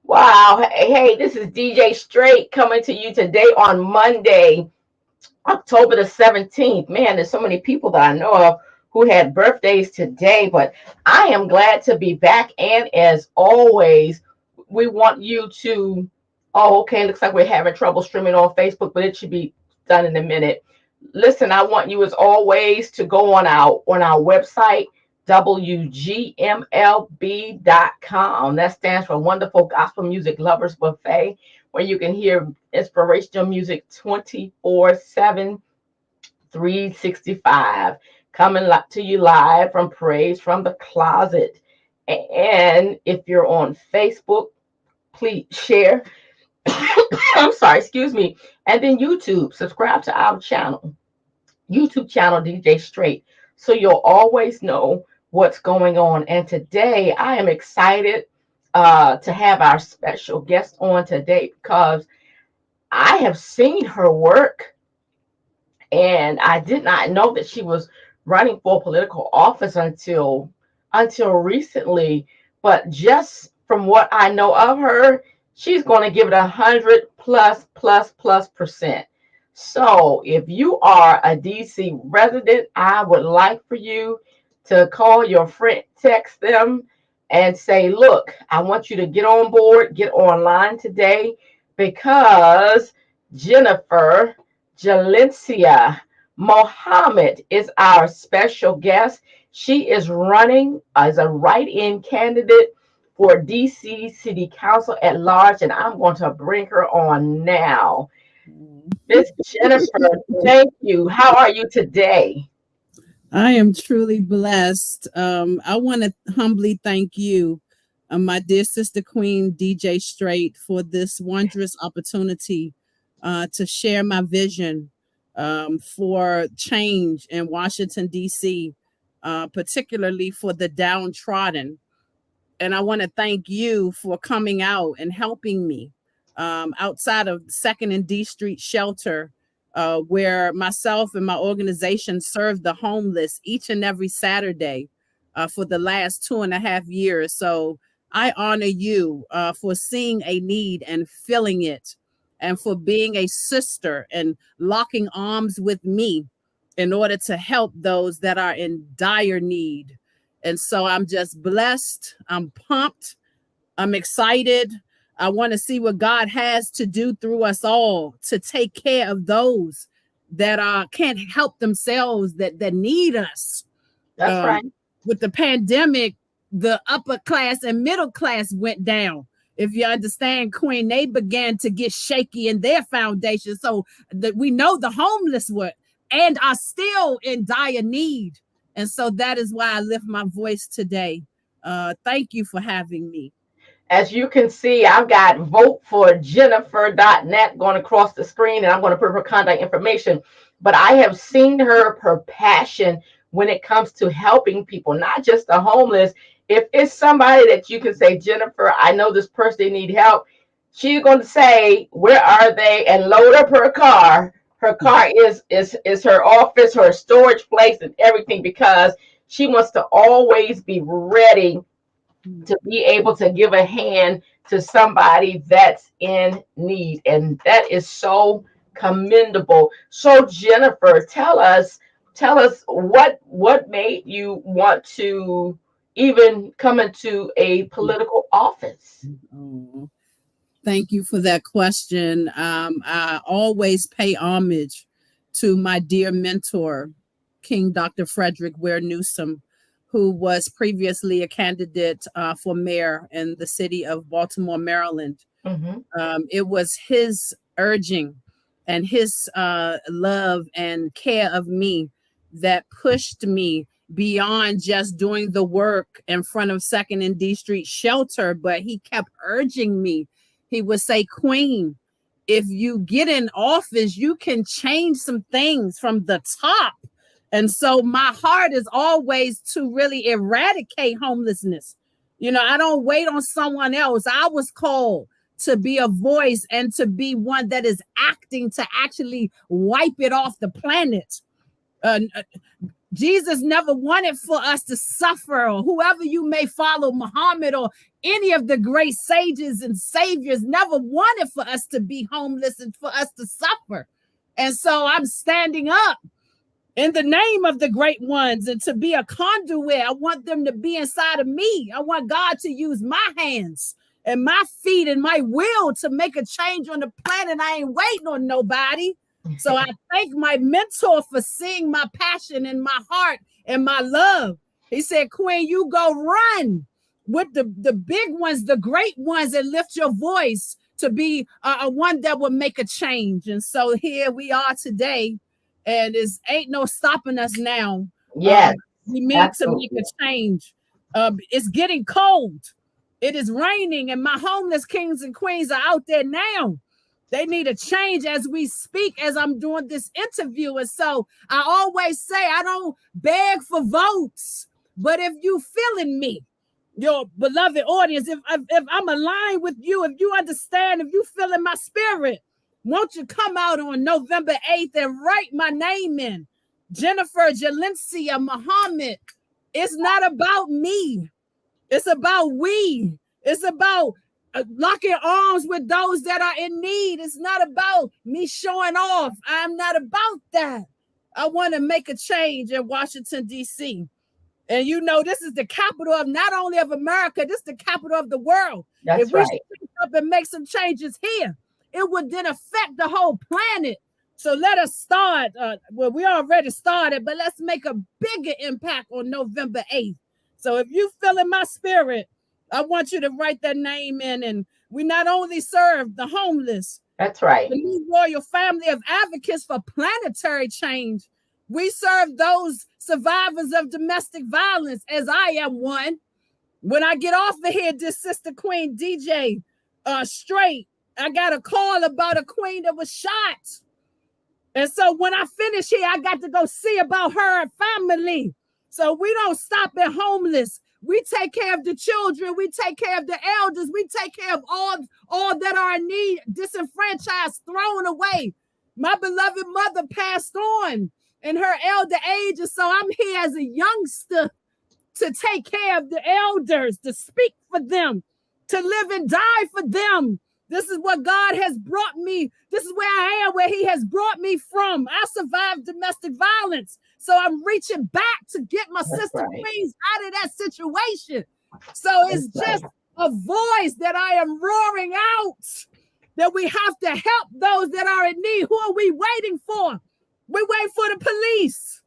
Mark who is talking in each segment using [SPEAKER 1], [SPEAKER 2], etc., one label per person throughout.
[SPEAKER 1] Wow. Hey, this is DJ Straight coming to you today on Monday, October the 17th. Man, there's so many people that I know of who had birthdays today, but I am glad to be back. And as always, we want you to. Oh, okay. Looks like we're having trouble streaming on Facebook, but it should be done in a minute. Listen, I want you as always to go on our website WGMLB.com. That stands for Wonderful Gospel Music Lovers Buffet, where you can hear inspirational music 24/7, 365, coming to you live from Praise from the Closet. And if you're on Facebook, please share. I'm sorry, excuse me. And then YouTube, subscribe to our YouTube channel, DJ Straight, so you'll always know what's going on. And today I am excited to have our special guest on today because I have seen her work, and I did not know that she was running for political office until recently. But just from what I know of her, she's going to give it 100+++%. So if you are a DC resident, I would like for you to call your friend, text them, and say, look, I want you to get on board, get online today, because Jennifer Gelencia Mohammed is our special guest. She is running as a write-in candidate for DC City Council at large, and I'm going to bring her on now. Miss Jennifer, thank you. How are you today?
[SPEAKER 2] I am truly blessed. I want to humbly thank you, my dear sister Queen DJ Straight, for this wondrous opportunity to share my vision for change in Washington, D.C., particularly for the downtrodden. And I want to thank you for coming out and helping me outside of Second and D Street Shelter, where myself and my organization serve the homeless each and every Saturday for the last 2.5 years. So I honor you for seeing a need and filling it, and for being a sister and locking arms with me in order to help those that are in dire need. And so I'm just blessed. I'm pumped. I'm excited. I want to see what God has to do through us all to take care of those that can't help themselves, that need us.
[SPEAKER 1] That's
[SPEAKER 2] Um,
[SPEAKER 1] right.
[SPEAKER 2] with the pandemic, the upper class and middle class went down. If you understand, Queen, they began to get shaky in their foundation. So that we know the homeless were and are still in dire need. And so that is why I lift my voice today. Thank you for having me.
[SPEAKER 1] As you can see, I've got voteforjennifer.net going across the screen, and I'm going to put her contact information. But I have seen her passion when it comes to helping people, not just the homeless. If it's somebody that you can say, Jennifer, I know this person, they need help, she's going to say, where are they? And load up her car. Her car is her office, her storage place, and everything, because she wants to always be ready to be able to give a hand to somebody that's in need. And that is so commendable. So Jennifer, tell us what made you want to even come into a political office.
[SPEAKER 2] Oh, thank you for that question. I always pay homage to my dear mentor, King Dr. Frederick Ware Newsom, who was previously a candidate for mayor in the city of Baltimore, Maryland.
[SPEAKER 1] Mm-hmm.
[SPEAKER 2] It was his urging and his love and care of me that pushed me beyond just doing the work in front of Second and D Street Shelter, but he kept urging me. He would say, Queen, if you get in office, you can change some things from the top. And so my heart is always to really eradicate homelessness. I don't wait on someone else. I was called to be a voice and to be one that is acting to actually wipe it off the planet. Uh, Jesus never wanted for us to suffer, or whoever you may follow, Muhammad or any of the great sages and saviors never wanted for us to be homeless and for us to suffer. And so I'm standing up in the name of the great ones and to be a conduit. I want them to be inside of me. I want God to use my hands and my feet and my will to make a change on the planet. I ain't waiting on nobody. So I thank my mentor for seeing my passion and my heart and my love. He said, Queen, you go run with the big ones, the great ones, and lift your voice to be a one that will make a change. And so here we are today, and it ain't no stopping us now.
[SPEAKER 1] Yes,
[SPEAKER 2] We need to make
[SPEAKER 1] absolutely.
[SPEAKER 2] a change. It's getting cold. It is raining, and my homeless kings and queens are out there now. They need a change as we speak, as I'm doing this interview. And so I always say, I don't beg for votes, but if you feeling me, your beloved audience, if I'm aligned with you, if you understand, if you feel in my spirit, won't you come out on November 8th and write my name in? Jennifer Gelencia Muhammad. It's not about me. It's about we. It's about locking arms with those that are in need. It's not about me showing off. I'm not about that. I want to make a change in Washington, D.C. And you know, this is the capital of not only of America, this is the capital of the world. If
[SPEAKER 1] That's
[SPEAKER 2] we
[SPEAKER 1] right.
[SPEAKER 2] speak up and make some changes here, it would then affect the whole planet. So let us start. Well, we already started, but let's make a bigger impact on November 8th. So if you feel in my spirit, I want you to write that name in. And we not only serve the homeless,
[SPEAKER 1] That's right.
[SPEAKER 2] the New Royal Family of Advocates for Planetary Change, we serve those survivors of domestic violence, as I am one. When I get off of here, this Sister Queen DJ Straight, I got a call about a queen that was shot. And so when I finish here, I got to go see about her family. So we don't stop at homeless. We take care of the children. We take care of the elders. We take care of all that are in need, disenfranchised, thrown away. My beloved mother passed on in her elder age. And so I'm here as a youngster to take care of the elders, to speak for them, to live and die for them. This is what God has brought me. This is where I am, where he has brought me from. I survived domestic violence. So I'm reaching back to get my
[SPEAKER 1] That's
[SPEAKER 2] sister
[SPEAKER 1] right.
[SPEAKER 2] queens out of that situation. So it's
[SPEAKER 1] That's right.
[SPEAKER 2] just a voice that I am roaring out, that we have to help those that are in need. Who are we waiting for? We wait for the police.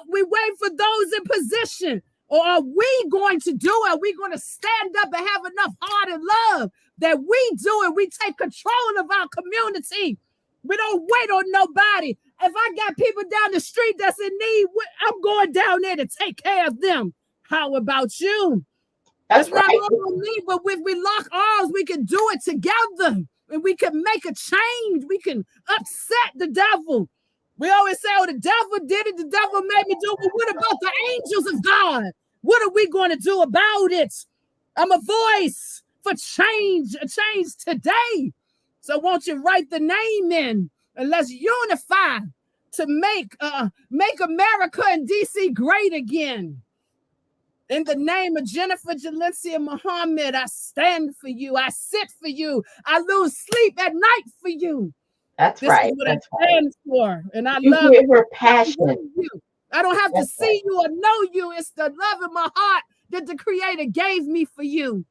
[SPEAKER 2] We wait for those in position. Or are we going to do it? Are we going to stand up and have enough heart and love that we do it? We take control of our community. We don't wait on nobody. If I got people down the street that's in need, I'm going down there to take care of them. How about you? It's
[SPEAKER 1] That's
[SPEAKER 2] not
[SPEAKER 1] right.
[SPEAKER 2] all on me, but if we lock arms, we can do it together. And we can make a change. We can upset the devil. We always say, oh, the devil did it. The devil made me do it. But what about the angels of God? What are we going to do about it? I'm a voice for change, a change today. So won't you write the name in and let's unify to make America and DC great again. In the name of Jennifer Gelencia Muhammad, I stand for you. I sit for you. I lose sleep at night for you.
[SPEAKER 1] That's
[SPEAKER 2] This is
[SPEAKER 1] right.
[SPEAKER 2] what I
[SPEAKER 1] That's right.
[SPEAKER 2] stand for. And I
[SPEAKER 1] You
[SPEAKER 2] love
[SPEAKER 1] hear her passion.
[SPEAKER 2] you. I don't have to
[SPEAKER 1] That's right.
[SPEAKER 2] see you or know you. It's the love in my heart that the Creator gave me for you.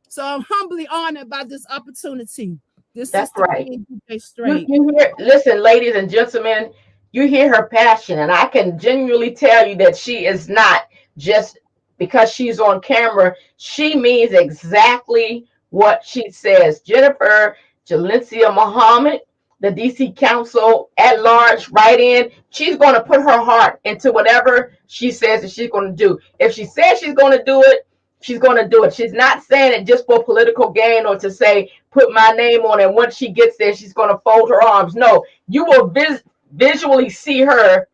[SPEAKER 2] So I'm humbly honored by this opportunity. This
[SPEAKER 1] That's
[SPEAKER 2] Sister
[SPEAKER 1] right.
[SPEAKER 2] Queen DJ
[SPEAKER 1] You
[SPEAKER 2] Straight.
[SPEAKER 1] you hear, listen, ladies and gentlemen, you hear her passion, and I can genuinely tell you that she is not just because she's on camera. She means exactly what she says. Jennifer Jalencia Muhammad, the DC Council at large, right in. She's going to put her heart into whatever she says that she's going to do. If she says she's going to do it, she's going to do it. She's not saying it just for political gain or to say, put my name on it. Once she gets there, she's going to fold her arms. No, you will visually see her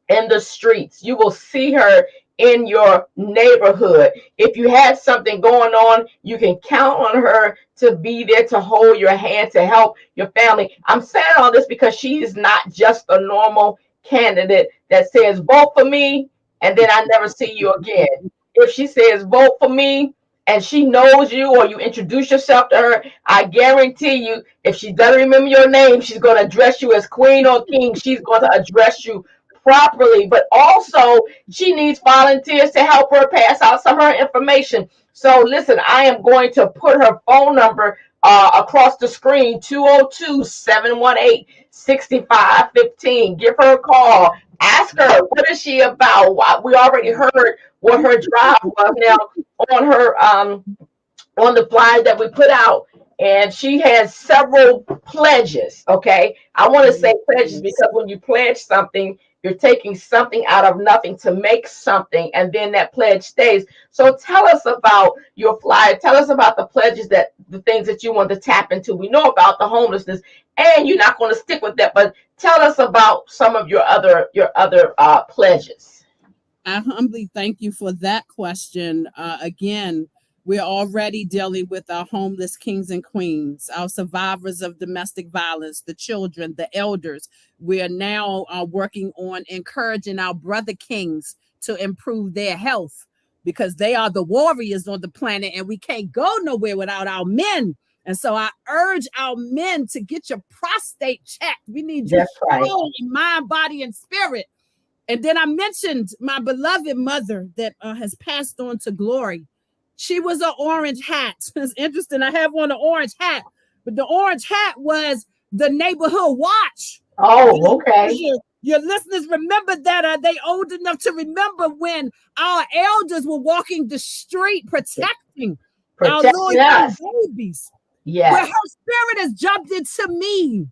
[SPEAKER 1] in the streets. You will see her in your neighborhood. If you have something going on, you can count on her to be there to hold your hand, to help your family. I'm saying all this because she is not just a normal candidate that says vote for me and then I never see you again. If she says vote for me and she knows you or you introduce yourself to her, I guarantee you, if she doesn't remember your name, she's going to address you as queen or king. She's going to address you properly. But also, she needs volunteers to help her pass out some of her information. So listen, I am going to put her phone number across the screen, 202-718-6515. Give her a call. Ask her, what is she about? We already heard what her drive was. Now, on her on the flyer that we put out, and she has several pledges. Okay, I want to say pledges because when you pledge something, you're taking something out of nothing to make something, and then that pledge stays. So tell us about your flyer. Tell us about the pledges, that the things that you want to tap into. We know about the homelessness, and you're not going to stick with that, but tell us about some of your other pledges.
[SPEAKER 2] I humbly thank you for that question. Again, we're already dealing with our homeless kings and queens, our survivors of domestic violence, the children, the elders. We are now working on encouraging our brother kings to improve their health because they are the warriors on the planet and we can't go nowhere without our men. And so I urge our men to get your prostate checked. We need you
[SPEAKER 1] That's right.
[SPEAKER 2] strong in mind, body, and spirit. And then I mentioned my beloved mother that has passed on to glory. She was an orange hat. It's interesting. I have on an orange hat, but the orange hat was the neighborhood watch.
[SPEAKER 1] Oh, okay.
[SPEAKER 2] Your listeners remember that? Are they old enough to remember when our elders were walking the street protecting our little
[SPEAKER 1] Protecting
[SPEAKER 2] young
[SPEAKER 1] us.
[SPEAKER 2] babies? Where
[SPEAKER 1] Yes,
[SPEAKER 2] her spirit has jumped into me.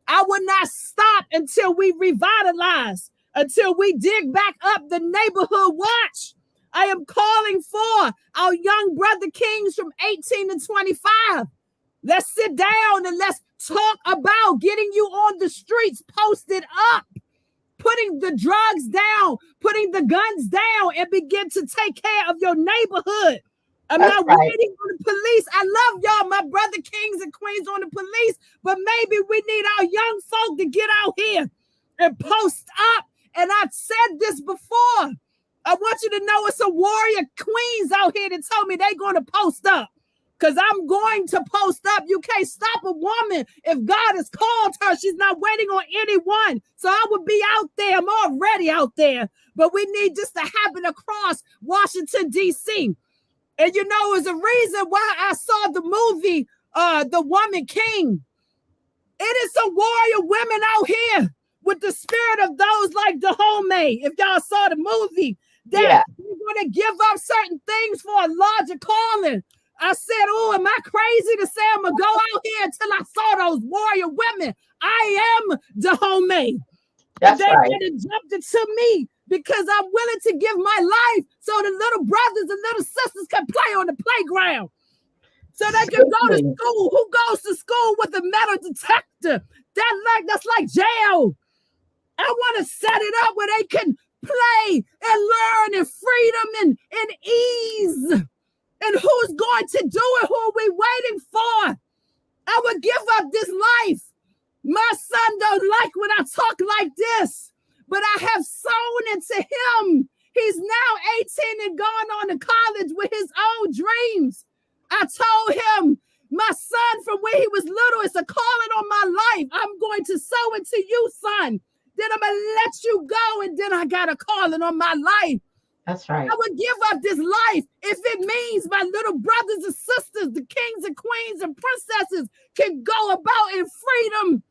[SPEAKER 2] I will not stop until we revitalize, until we dig back up the neighborhood watch. I am calling for our young brother kings from 18 to 25. Let's sit down and let's talk about getting you on the streets, posted up, putting the drugs down, putting the guns down, and begin to take care of your neighborhood. I'm
[SPEAKER 1] that's
[SPEAKER 2] not
[SPEAKER 1] right.
[SPEAKER 2] waiting on the police. I love y'all, my brother kings and queens on the police, but maybe we need our young folk to get out here and post up. And I've said this before. I want you to know it's a warrior queens out here that told me they're going to post up. Because I'm going to post up. You can't stop a woman if God has called her. She's not waiting on anyone. So I would be out there. I'm already out there. But we need this to happen across Washington, D.C. And you know, it's a reason why I saw the movie, The Woman King. It is some warrior women out here with the spirit of those like the homemade. If y'all saw the movie, that
[SPEAKER 1] Yeah,
[SPEAKER 2] you're going to give up certain things for a larger calling. I said, oh, am I crazy to say I'm going to go out here until I saw those warrior women? I am the homemade. And
[SPEAKER 1] that's
[SPEAKER 2] they
[SPEAKER 1] right.
[SPEAKER 2] went and jumped into me because I'm willing to give my life so the little brothers and little sisters can play on the playground. So they can go to
[SPEAKER 1] Simply.
[SPEAKER 2] school. Who goes to school with a metal detector? That's like jail. I want to set it up where they can play and learn in freedom and ease. And who's going to do it? Who are we waiting for? I would give up this life. My son don't like when I talk like this, but I have sown into him. He's now 18 and gone on to college with his own dreams. I told him, my son, from when he was little, it's a calling on my life. I'm going to sow into you, son. Then I'm going to let you go, and then I got a calling on my life.
[SPEAKER 1] That's
[SPEAKER 2] I
[SPEAKER 1] right.
[SPEAKER 2] would give up this life if it means my little brothers and sisters, the kings and queens and princesses, can go about in freedom,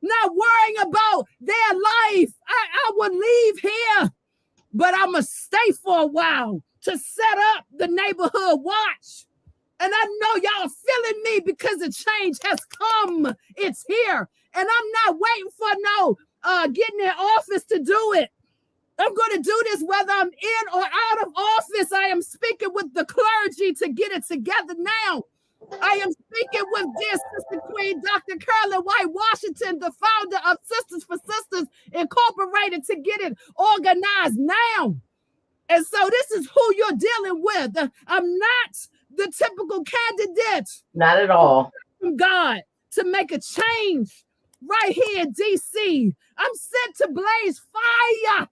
[SPEAKER 2] not worrying about their life. I would leave here, but I'm going to stay for a while to set up the neighborhood watch. And I know y'all feeling me because the change has come. It's here. And I'm not waiting for no getting in office to do it. I'm going to do this whether I'm in or out of office. I am speaking with the clergy to get it together now. I am speaking with dear Sister Queen Dr. Carolyn White Washington, the founder of Sisters for Sisters Incorporated, to get it organized now. And so this is who you're dealing with. I'm not the typical candidate
[SPEAKER 1] Not at all.
[SPEAKER 2] from God to make a change. right here in DC. I'm sent to blaze fire,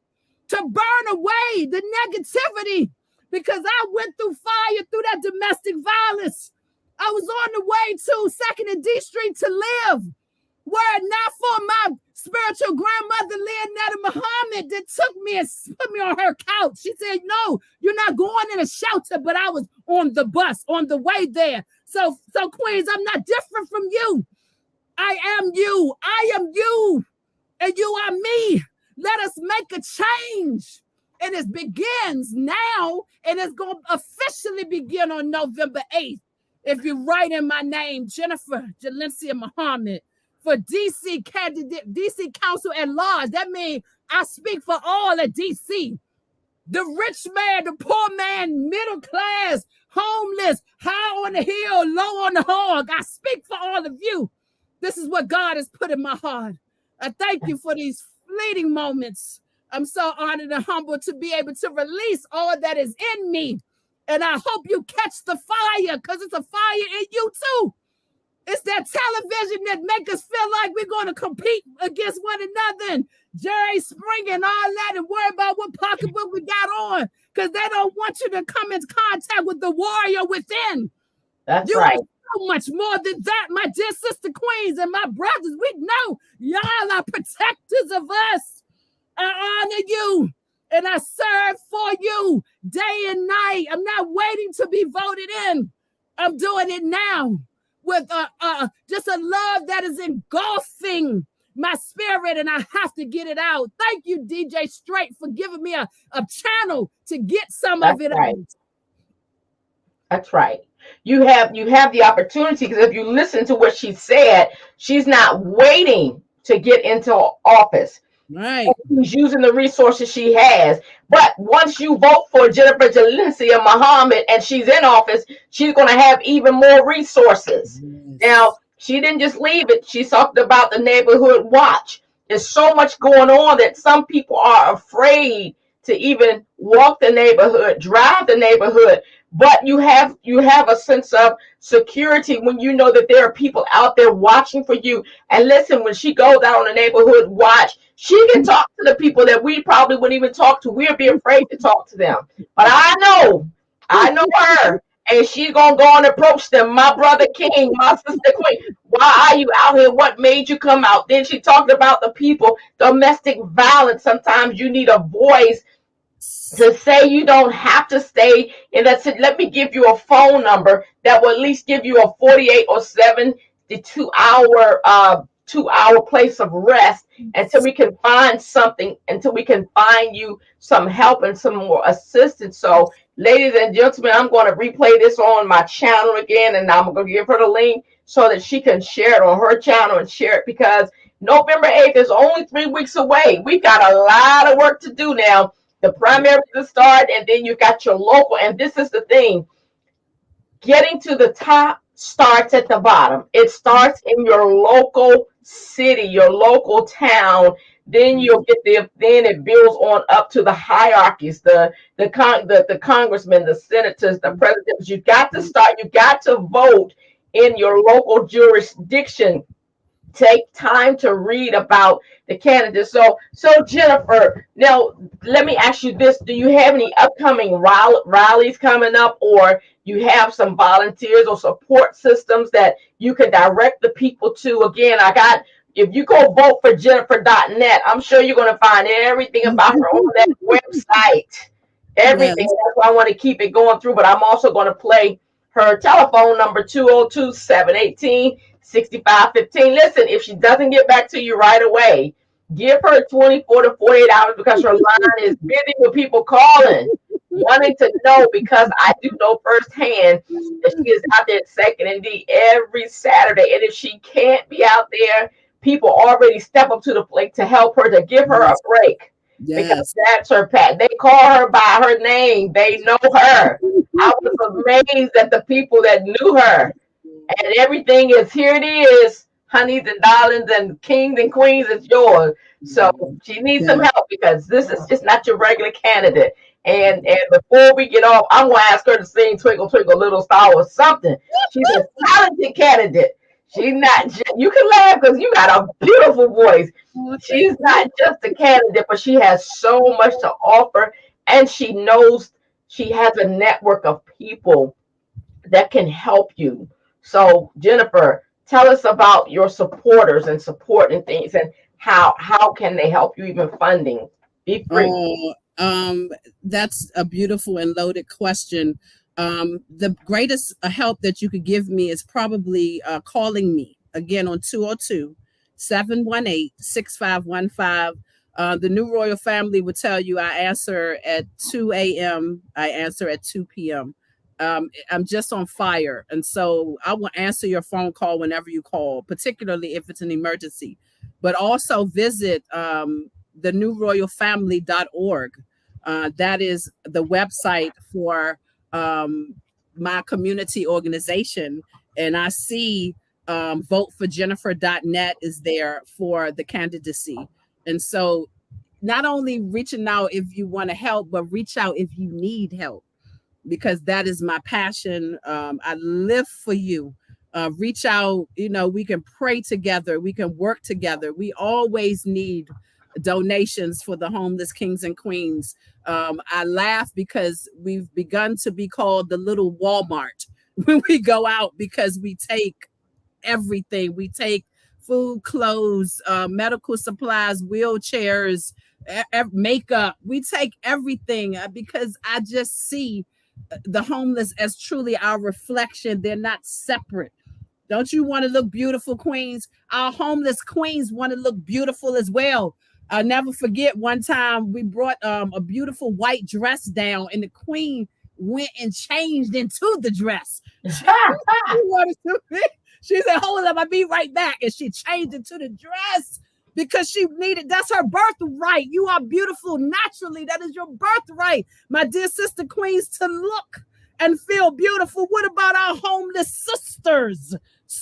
[SPEAKER 2] to burn away the negativity, because I went through fire through that domestic violence. I was on the way to 2nd and D Street to live. Were it not for my spiritual grandmother, Leonetta Muhammad, that took me and put me on her couch. She said, no, you're not going in a shelter, but I was on the bus on the way there. So Queens, I'm not different from you. I am you. I am you. And you are me. Let us make a change. And it begins now, and it's going to officially begin on November 8th. If you write in my name, Jennifer Gelencia Muhammad, for DC candidate, DC Council at large. That means I speak for all of DC. The rich man, the poor man, middle class, homeless, high on the hill, low on the hog. I speak for all of you. This is what God has put in my heart. I thank you for these fleeting moments. I'm so honored and humbled to be able to release all that is in me. And I hope you catch the fire, because it's a fire in you too. It's that television that make us feel like we're going to compete against one another and Jerry Springer and all that, and worry about what pocketbook we got on, because they don't want you to come into contact with the warrior within.
[SPEAKER 1] That's right.
[SPEAKER 2] So much more than that, my dear sister Queens and my brothers. We know y'all are protectors of us. I honor you and I serve for you day and night. I'm not waiting to be voted in. I'm doing it now with just a love that is engulfing my spirit, and I have to get it out. Thank you, DJ Straight, for giving me a channel to get some of it out.
[SPEAKER 1] That's right. You have the opportunity, because if you listen to what she said, she's not waiting to get into office.
[SPEAKER 2] Right.
[SPEAKER 1] She's using the resources she has. But once you vote for Jennifer Gelencia Muhammad and she's in office, she's going to have even more resources. Yes. Now, she didn't just leave it. She talked about the neighborhood watch. There's so much going on that some people are afraid to even walk the neighborhood, drive the neighborhood. But you have a sense of security when you know that there are people out there watching for you. And listen, when she goes out on the neighborhood watch, she can talk to the people that we probably wouldn't even talk to. We'd be afraid to talk to them. But I know her. And she's going to go and approach them. My brother King, my sister Queen, why are you out here? What made you come out? Then she talked about the people, domestic violence. Sometimes you need a voice to say you don't have to stay in that city. Let me give you a phone number that will at least give you a 48 or 72 hour 2-hour place of rest until we can find something, until we can find you some help and some more assistance. So, ladies and gentlemen, I'm going to replay this on my channel again, and I'm going to give her the link so that she can share it on her channel and share it, because November 8th is only 3 weeks away. We've got a lot of work to do now. The primary to start, and then you got your local. And this is the thing. Getting to the top starts at the bottom. It starts in your local city, your local town. Then you'll get there. Then it builds on up to the hierarchies, the congressmen, the senators, the presidents. You got to start. You got to vote in your local jurisdiction. Take time to read about the candidates. So Jennifer, now let me ask you this: do you have any upcoming rallies coming up, or you have some volunteers or support systems that you can direct the people to? Again, if you go vote for Jennifer.net, I'm sure you're going to find everything about her on that website. Everything. Yes. That's why I want to keep it going through. But I'm also going to play her telephone number, 202-718-6515. Listen, if she doesn't get back to you right away, give her 24 to 48 hours, because her line is busy with people calling, wanting to know, because I do know firsthand that she is out there at 2nd and D every Saturday. And if she can't be out there, people already step up to the plate to help her, to give her a break. Yes. Because that's her pat. They call her by her name. They know her. I was amazed at the people that knew her. And everything is, here it is, honeys and darlings and kings and queens, it's yours. So she needs some help, because this is just not your regular candidate. And before we get off, I'm going to ask her to sing Twinkle, Twinkle, Little Star or something. She's a talented candidate. She's not. You can laugh because you got a beautiful voice.
[SPEAKER 2] Oh, thank
[SPEAKER 1] She's
[SPEAKER 2] you.
[SPEAKER 1] not just a candidate, but she has so much to offer, and she knows she has a network of people that can help you. So, Jennifer, tell us about your supporters and support and things, and how can they help you, even funding. Be free.
[SPEAKER 2] Oh, that's a beautiful and loaded question. The greatest help that you could give me is probably calling me again on 202-718-6515. The New Royal Family would tell you I answer at 2 a.m., I answer at 2 p.m. I'm just on fire. And so I will answer your phone call whenever you call, particularly if it's an emergency. But also visit the newroyalfamily.org. That is the website for my community organization. And I see voteforjennifer.net is there for the candidacy. And so not only reaching out if you want to help, but reach out if you need help, because that is my passion. I live for you. Reach out, we can pray together, we can work together. We always need donations for the homeless kings and queens. I laugh because we've begun to be called the little Walmart when we go out, because we take everything. We take food, clothes, medical supplies, wheelchairs, makeup. We take everything because I just see the homeless as truly our reflection. They're not separate. Don't you want to look beautiful, queens? Our homeless queens want to look beautiful as well. I'll never forget one time we brought a beautiful white dress down, and the queen went and changed into the dress. Wanted to she said, "Hold up, I'll be right back." And she changed into the dress because she needed, that's her birthright. You are beautiful naturally. That is your birthright, my dear sister queens, to look and feel beautiful. What about our homeless sisters?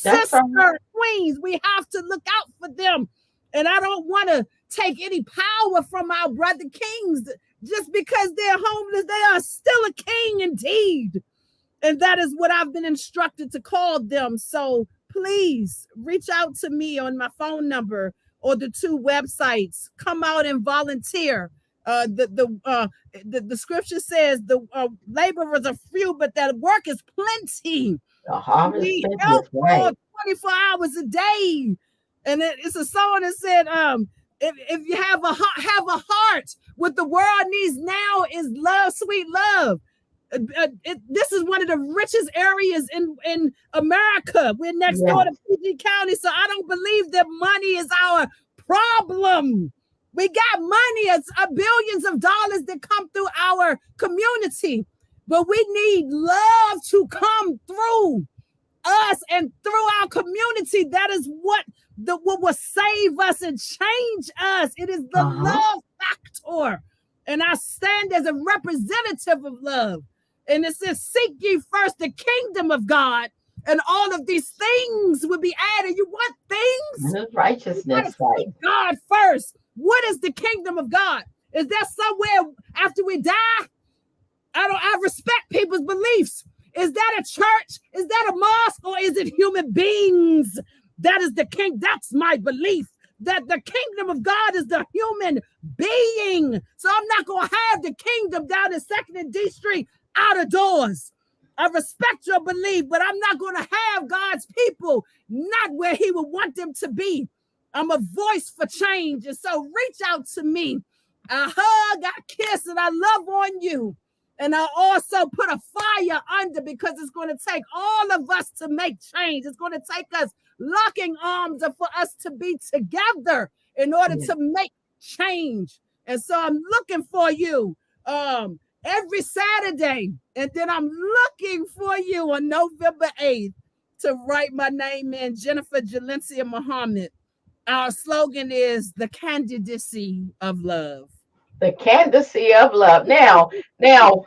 [SPEAKER 1] That's
[SPEAKER 2] Sister
[SPEAKER 1] right.
[SPEAKER 2] queens, we have to look out for them. And I don't want to take any power from our brother kings. Just because they're homeless, they are still a king indeed. And that is what I've been instructed to call them. So please reach out to me on my phone number or the two websites. Come out and volunteer. The scripture says the laborers are few, but that work is plenty.
[SPEAKER 1] The harvest
[SPEAKER 2] We
[SPEAKER 1] plenty
[SPEAKER 2] help
[SPEAKER 1] is
[SPEAKER 2] all
[SPEAKER 1] right.
[SPEAKER 2] 24 hours a day. And it's a song that said, if you have a heart, what the world needs now is love, sweet love. This is one of the richest areas in America. We're next door to
[SPEAKER 1] Yes.
[SPEAKER 2] PG County, so I don't believe that money is our problem. We got money, it's billions of dollars that come through our community, but we need love to come through us and through our community. That is what will save us and change us. It is the
[SPEAKER 1] Uh-huh.
[SPEAKER 2] love factor. And I stand as a representative of love. And it says, seek ye first the kingdom of God, and all of these things will be added. You want
[SPEAKER 1] And
[SPEAKER 2] things?
[SPEAKER 1] his
[SPEAKER 2] You got to
[SPEAKER 1] righteousness,
[SPEAKER 2] seek
[SPEAKER 1] right?
[SPEAKER 2] God first. What is the kingdom of God? Is that somewhere after we die? I respect people's beliefs. Is that a church? Is that a mosque? Or is it human beings? That is the king. That's my belief. That the kingdom of God is the human being. So I'm not going to have the kingdom down in 2nd and D Street out of doors. I respect your belief, but I'm not going to have God's people not where he would want them to be. I'm a voice for change. And so reach out to me. I hug, I kiss, and I love on you. And I also put a fire under, because it's going to take all of us to make change. It's going to take us locking arms for us to be together in order
[SPEAKER 1] Yes.
[SPEAKER 2] to make change. And so I'm looking for you every Saturday. And then I'm looking for you on November 8th to write my name in, Jennifer Gelencia Muhammad. Our slogan is the candidacy of love.
[SPEAKER 1] The candidacy of love. Now, now,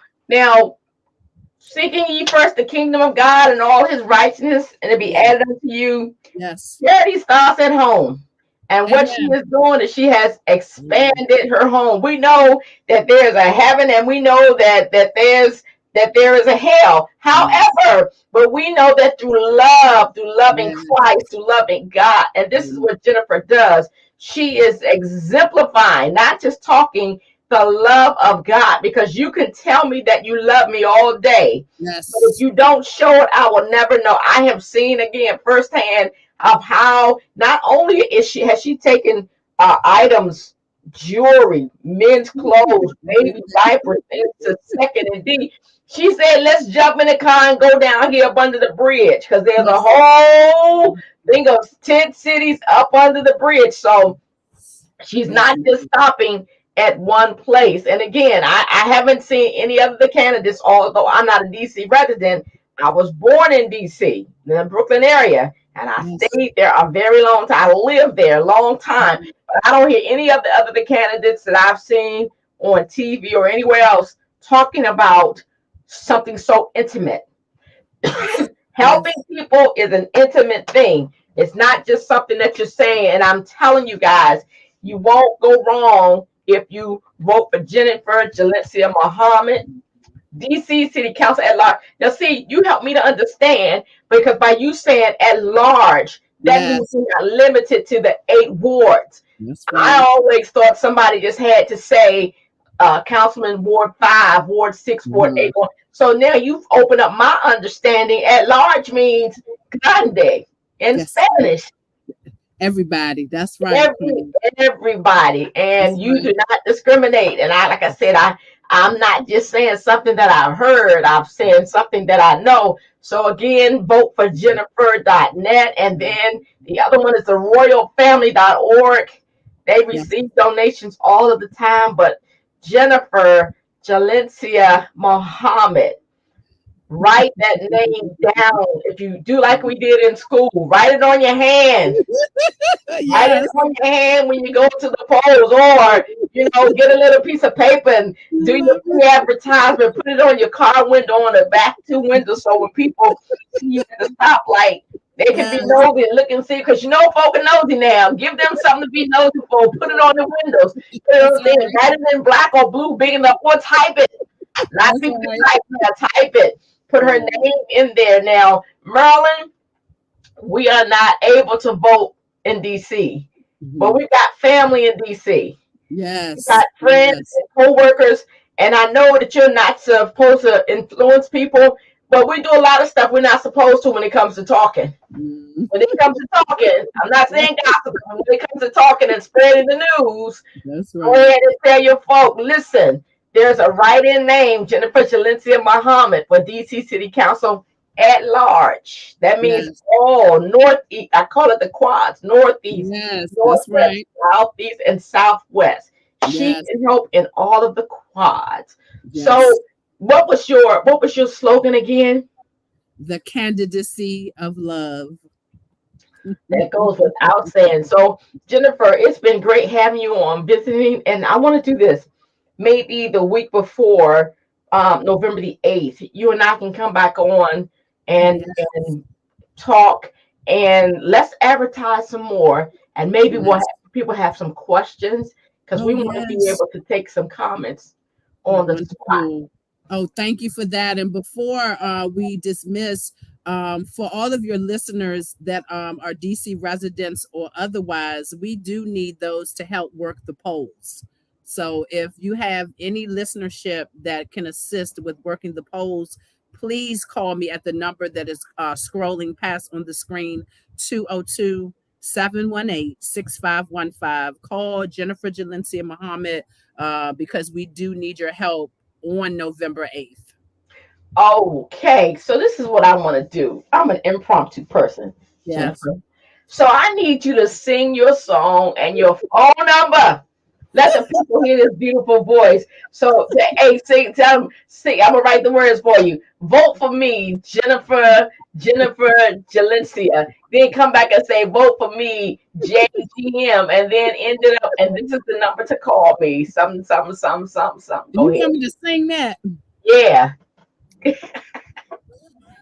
[SPEAKER 1] seeking ye first the kingdom of God and all his righteousness, and it be
[SPEAKER 2] Yeah.
[SPEAKER 1] added unto you.
[SPEAKER 2] Yes.
[SPEAKER 1] Charity starts at home. And what she
[SPEAKER 2] Amen.
[SPEAKER 1] is doing is she has
[SPEAKER 2] Yeah.
[SPEAKER 1] expanded her home. We know that there's a heaven, and we know that there's that there is a hell.
[SPEAKER 2] Yes.
[SPEAKER 1] However, but we know that through love, through loving
[SPEAKER 2] Yes.
[SPEAKER 1] Christ, through loving God, and this is what Jennifer does. She is exemplifying, not just talking the love of God, because you can tell me that you love me all day. But if
[SPEAKER 2] Yes.
[SPEAKER 1] you don't show it, I will never know. I have seen again firsthand of how not only is she has she taken items, jewelry, men's clothes, baby diapers into second and D. She said, "Let's jump in the car and go down here up under the bridge because there's a
[SPEAKER 2] Yes.
[SPEAKER 1] whole thing of tent cities up under the bridge." So she's
[SPEAKER 2] Yes.
[SPEAKER 1] not just stopping at one place. And again, I haven't seen any of the candidates, although I'm not a DC resident. I was born in DC, in the Brooklyn area, and I
[SPEAKER 2] Yes.
[SPEAKER 1] stayed there a very long time. I lived there a long time. But I don't hear any of the other candidates that I've seen on TV or anywhere else talking about something so intimate. Helping
[SPEAKER 2] Yes.
[SPEAKER 1] people is an intimate thing. It's not just something that you're saying. And I'm telling you guys, you won't go wrong if you vote for Jennifer Gelencia Muhammad, DC City Council at large. Now, see, you help me to understand because by you saying at large, that means
[SPEAKER 2] Yes.
[SPEAKER 1] you're not limited to the 8 wards.
[SPEAKER 2] That's
[SPEAKER 1] I
[SPEAKER 2] right.
[SPEAKER 1] always thought somebody just had to say Councilman Ward 5, Ward 6, Ward
[SPEAKER 2] Uh-huh.
[SPEAKER 1] 8. So now you've opened up my understanding. At large means grande in
[SPEAKER 2] Yes.
[SPEAKER 1] Spanish.
[SPEAKER 2] Everybody. That's right,
[SPEAKER 1] Every
[SPEAKER 2] Queen.
[SPEAKER 1] everybody,
[SPEAKER 2] That's
[SPEAKER 1] and you
[SPEAKER 2] right.
[SPEAKER 1] do not discriminate. And I, like I said, I'm not just saying something that I've heard. I'm saying something that I know. So again, vote for Jennifer.net, and then the other one is the royalfamily.org. They
[SPEAKER 2] Yeah.
[SPEAKER 1] receive donations all of the time, but Jennifer Jalencia Mohammed. Write that name down. If you do like we did in school, write it on your hand. Write it
[SPEAKER 2] Yes.
[SPEAKER 1] on your hand when you go to the polls, or get a little piece of paper and
[SPEAKER 2] I
[SPEAKER 1] do your
[SPEAKER 2] love
[SPEAKER 1] free advertisement. Put it on your car window, on the back two windows, so when people see you at the stoplight, they can be
[SPEAKER 2] Yes.
[SPEAKER 1] nosy and look and see. Because folk are nosy now. Give them something to be nosy for. Put it on the windows. Put it
[SPEAKER 2] That's
[SPEAKER 1] on there.
[SPEAKER 2] right.
[SPEAKER 1] Write it in black or blue, big enough, or type it. A lot of
[SPEAKER 2] That's
[SPEAKER 1] people
[SPEAKER 2] right.
[SPEAKER 1] type now. Type it. Put her
[SPEAKER 2] Oh.
[SPEAKER 1] name in there. Now, Maryland, we are not able to vote in DC, but
[SPEAKER 2] Mhm.
[SPEAKER 1] we got family in DC. We got
[SPEAKER 2] Yes.
[SPEAKER 1] friends
[SPEAKER 2] Yes.
[SPEAKER 1] and co-workers, and I know that you're not supposed to influence people, but we do a lot of stuff we're not supposed to when it comes to talking.
[SPEAKER 2] Mhm.
[SPEAKER 1] When it comes to talking, I'm not saying gossip, but when it comes to talking and spreading the news,
[SPEAKER 2] That's
[SPEAKER 1] go
[SPEAKER 2] right.
[SPEAKER 1] ahead and tell your folk, listen, there's a write-in name, Jennifer Jalencia Muhammad, for DC City Council at large. That means
[SPEAKER 2] Yes.
[SPEAKER 1] all northeast. I call it the quads: northeast,
[SPEAKER 2] Yes. That's
[SPEAKER 1] northwest,
[SPEAKER 2] right.
[SPEAKER 1] southeast, and southwest. She
[SPEAKER 2] Yes.
[SPEAKER 1] can help in all of the quads. So,
[SPEAKER 2] Yes.
[SPEAKER 1] what was your slogan again?
[SPEAKER 2] The candidacy of love.
[SPEAKER 1] That goes without saying. So, Jennifer, it's been great having you on visiting, and I want to do this maybe the week before November the 8th. You and I can come back on and
[SPEAKER 2] Yes.
[SPEAKER 1] talk, and let's advertise some more, and maybe we'll
[SPEAKER 2] Yes.
[SPEAKER 1] have people have some questions because
[SPEAKER 2] Oh,
[SPEAKER 1] we want to be
[SPEAKER 2] yes.
[SPEAKER 1] able to take some comments on the spot.
[SPEAKER 2] Wonderful. Oh, thank you for that. And before we dismiss, for all of your listeners that are DC residents or otherwise, we do need those to help work the polls. So if you have any listenership that can assist with working the polls, please call me at the number that is scrolling past on the screen, 202 718 6515. Call Jennifer Jalencia Muhammad because we do need your help on November 8th.
[SPEAKER 1] Okay, so this is what I want to do. I'm an impromptu person,
[SPEAKER 2] Yes.
[SPEAKER 1] Jennifer. So I need you to sing your song and your phone number. Let the people hear this beautiful voice. So, hey, sing, tell them, sing. I'm gonna write the words for you. Vote for me, Jennifer Jalencia. Then come back and say, vote for me, JGM, and then end it up. And this is the number to call me. Something, something, something, something, something. Go
[SPEAKER 2] You
[SPEAKER 1] ahead.
[SPEAKER 2] want me to sing that?
[SPEAKER 1] Yeah.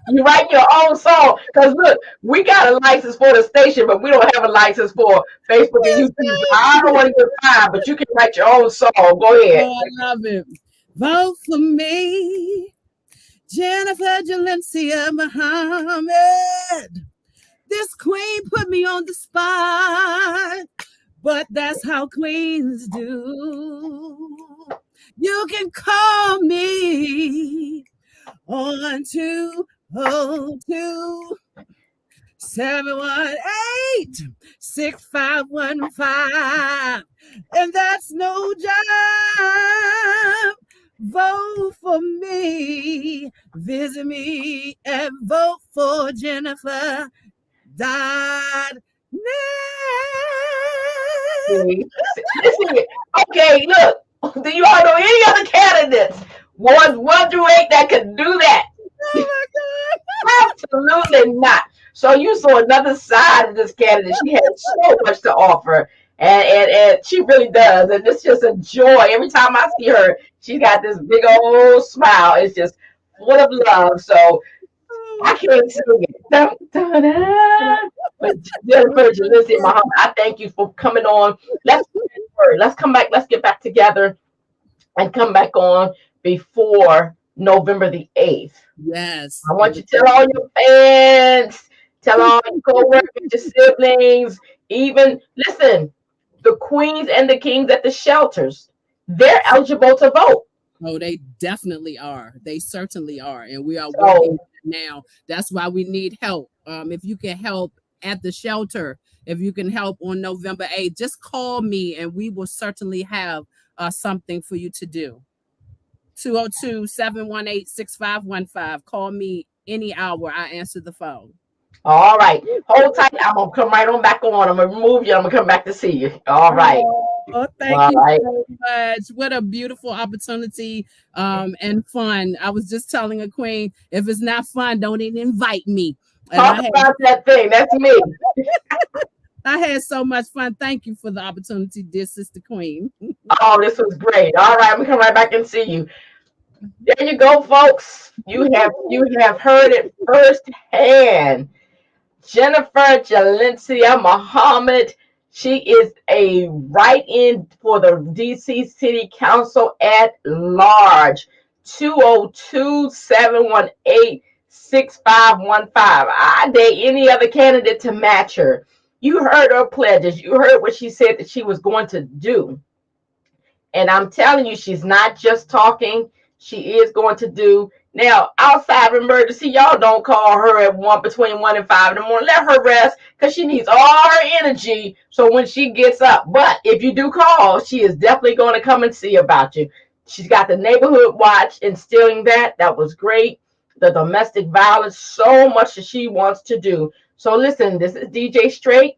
[SPEAKER 1] You write your own song. Because look, we got a license for the station, but we don't have a license for Facebook and
[SPEAKER 2] That's
[SPEAKER 1] YouTube. I don't
[SPEAKER 2] right.
[SPEAKER 1] want to get fined, but you can write your own song. Go ahead.
[SPEAKER 2] Oh, I love it. Vote for me. Jennifer Gelencia Muhammad. This queen put me on the spot, but that's how queens do. You can call me on 202 718 6515, and that's no job. Vote for me. Visit me at voteforjennifer.net.
[SPEAKER 1] Listen, okay, look. Do you all know any other candidates? One through eight that could do that?
[SPEAKER 2] Oh my God.
[SPEAKER 1] Absolutely not. So you saw another side of this candidate. She has so much to offer. And she really does. And it's just a joy. Every time I see her, she's got this big old smile. It's just full of love. So
[SPEAKER 2] Oh
[SPEAKER 1] I
[SPEAKER 2] my
[SPEAKER 1] can't sing it. Dun, dun, dun. But Jennifer, listen, Muhammad, I thank you for coming on. Let's let's come back. Let's get back together and come back on before November the 8th.
[SPEAKER 2] Yes.
[SPEAKER 1] I
[SPEAKER 2] And
[SPEAKER 1] want
[SPEAKER 2] the
[SPEAKER 1] you to tell all your fans, tell all your co-workers, your siblings, even listen, the queens and the kings at the shelters, they're eligible to vote.
[SPEAKER 2] oh, they definitely are. They certainly are. And we are working
[SPEAKER 1] So,
[SPEAKER 2] now. That's why we need help. If you can help at the shelter, if you can help on November 8th, just call me and we will certainly have something for you to do. 202-718-6515. Call me any hour. I answer the phone.
[SPEAKER 1] all right, hold tight. I'm gonna come right on back on. I'm gonna remove you. I'm gonna come back to see you. All right,
[SPEAKER 2] Oh, thank
[SPEAKER 1] all
[SPEAKER 2] you
[SPEAKER 1] right.
[SPEAKER 2] so much. What a beautiful opportunity and fun. I was just telling a queen, if it's not fun, don't even invite me. And
[SPEAKER 1] Talk
[SPEAKER 2] I had
[SPEAKER 1] about that thing. That's me.
[SPEAKER 2] I had so much fun. Thank you for the opportunity, dear sister queen.
[SPEAKER 1] Oh, this was great. All right, I'm gonna come right back and see you. There you go, folks. You have heard it firsthand. Jennifer Jalencia Muhammad. She is a write-in for the DC City Council at large. 202-718-6515. I dare any other candidate to match her. You heard her pledges. You heard what she said that she was going to do. And I'm telling you, she's not just talking. She is going to do. Now, outside of emergency, y'all don't call her at between 1 and 5 in the morning. Let her rest because she needs all her energy. So when she gets up, but if you do call, she is definitely going to come and see about you. She's got the neighborhood watch instilling that. That was great. The domestic violence, so much that she wants to do. So listen, this is DJ Straight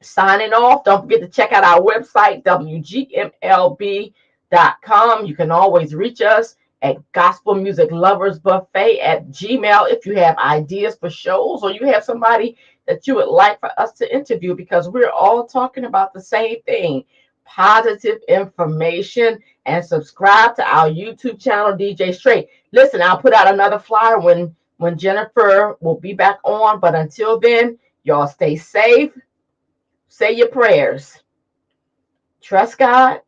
[SPEAKER 1] signing off. Don't forget to check out our website, WGMLB.com. You can always reach us at Gospel Music Lovers Buffet at Gmail if you have ideas for shows or you have somebody that you would like for us to interview because we're all talking about the same thing, positive information, and subscribe to our YouTube channel, DJ Straight. Listen, I'll put out another flyer when Jennifer will be back on, but until then, y'all stay safe. Say your prayers, trust God,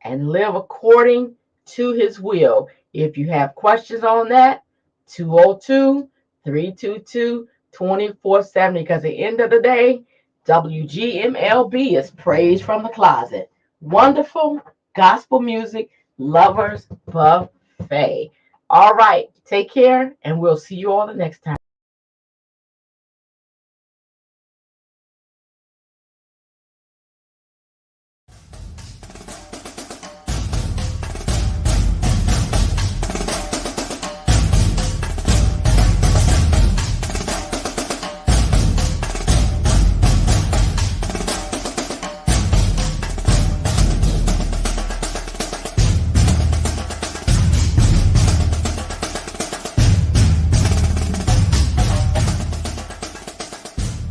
[SPEAKER 1] and live according to his will. If you have questions on that, 202-322-2470. Because at the end of the day, WGMLB is praise from the closet. Wonderful gospel music lovers buffet. All right, take care, and we'll see you all the next time.